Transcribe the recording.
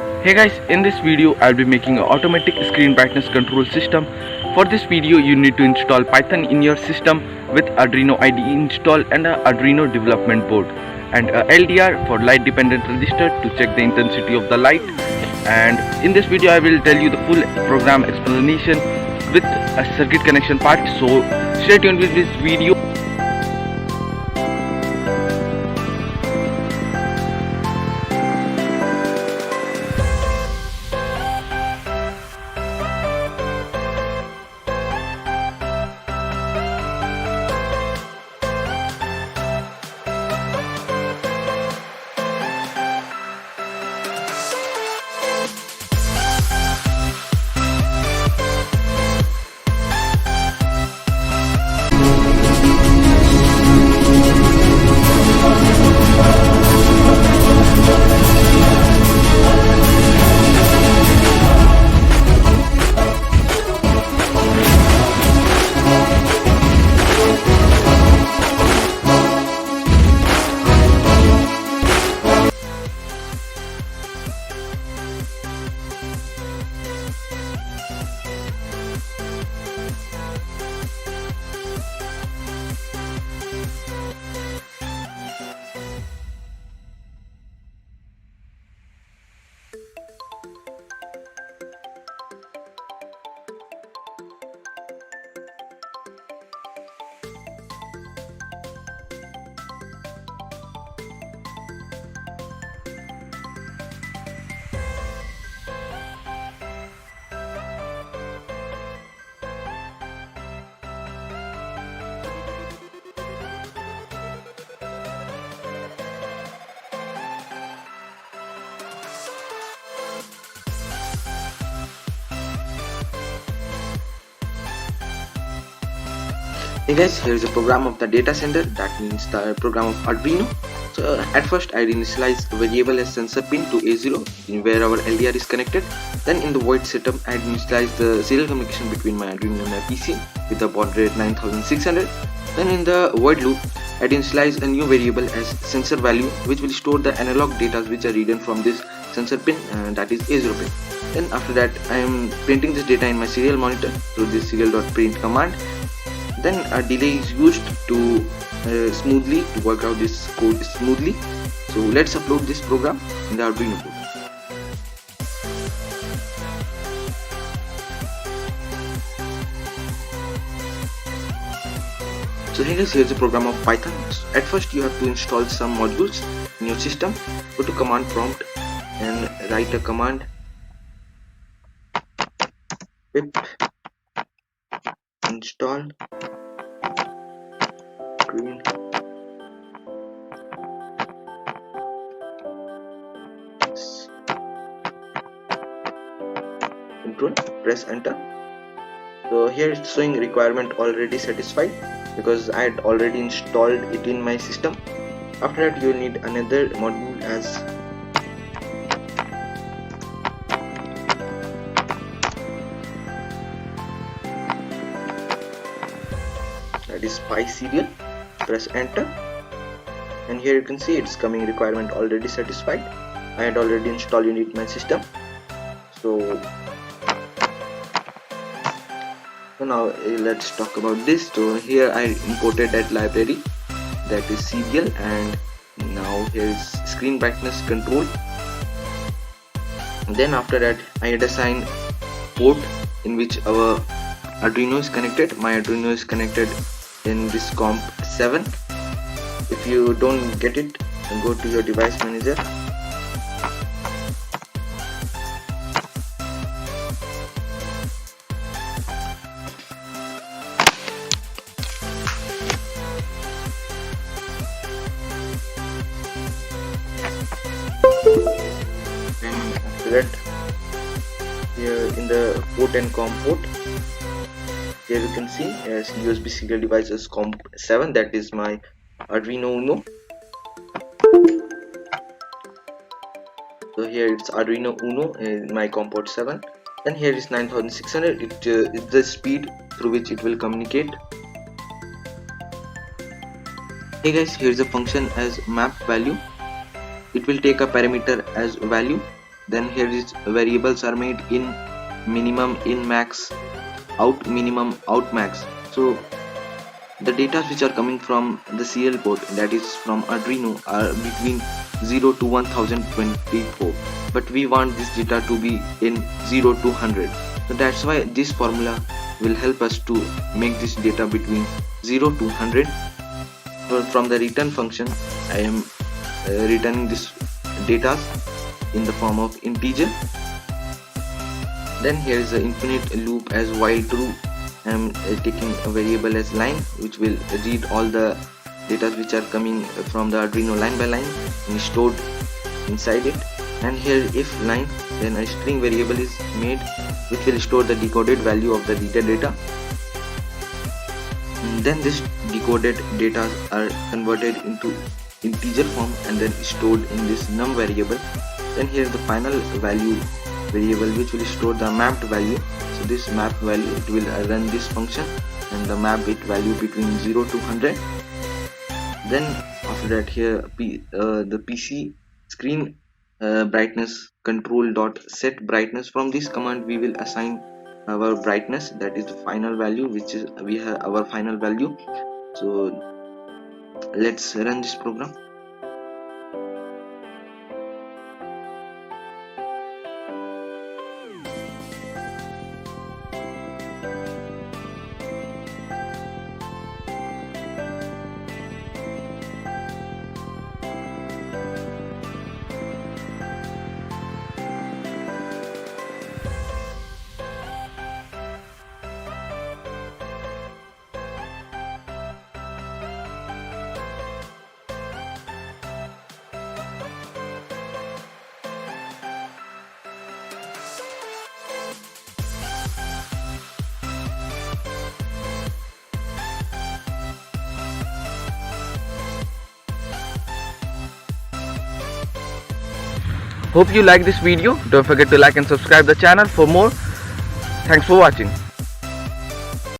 Hey guys, in this video I'll be making an automatic screen brightness control system. For this video you need to install Python in your system with Arduino IDE installed and an Arduino development board and a LDR for light dependent resistor to check the intensity of the light. And in this video I will tell you the full program explanation with a circuit connection part, so stay tuned with this video. Hey guys, here is a program of the data center, that means the program of Arduino. So at first I initialize the variable as sensor pin to A0 in where our LDR is connected. Then in the void setup I initialize the serial communication between my Arduino and my PC with the baud rate 9600. Then in the void loop I initialize a new variable as sensor value, which will store the analog data which are read from this sensor pin, that is A0 pin. Then after that I am printing this data in my serial monitor through this serial.print command. Then a delay is used to work out this code smoothly. So let's upload this program in the Arduino board. So here is here's a program of Python. At first you have to install some modules in your system. Go to command prompt and write a command pip install green control, press enter. So here it's showing requirement already satisfied because I had already installed it in my system. After that you will need another module as that is Py serial. Press enter and here you can see it's coming requirement already satisfied. I had already installed it in my system. So now let's talk about this. So here I imported that library, that is serial, and now here is screen brightness control. Then after that I had assigned port in which our Arduino is connected. My Arduino is connected in this comp 7. If you don't get it, go to your device manager. And after that, here in the port and COM port, here you can see as USB serial devices comp 7, that is my Arduino Uno. So here it's Arduino Uno in my COM port 7. Then here is 9600. It is the speed through which it will communicate. Hey guys, here is a function as map value. It will take a parameter as value Then here is variables are made in minimum, in max, out minimum, out max. So the data which are coming from the serial port, that is from Arduino, are between 0 to 1024, but we want this data to be in 0 to 100. So that's why this formula will help us to make this data between 0 to 100. So from the return function, I am returning this data in the form of integer. Then here is the infinite loop as while true. I am taking a variable as line, which will read all the data which are coming from the Arduino line by line and stored inside it. And here if line, then a string variable is made which will store the decoded value of the read data. And then this decoded data are converted into integer form and then stored in this num variable. Then here the final value variable which will store the mapped value. So this map value, it will run this function and the map bit value between 0 to 100. Then after that here the PC screen brightness control dot set brightness. From this command we will assign our brightness, that is the final value, which is we have our final value. So let's run this program. Hope you like this video. Don't forget to like and subscribe the channel for more. Thanks for watching.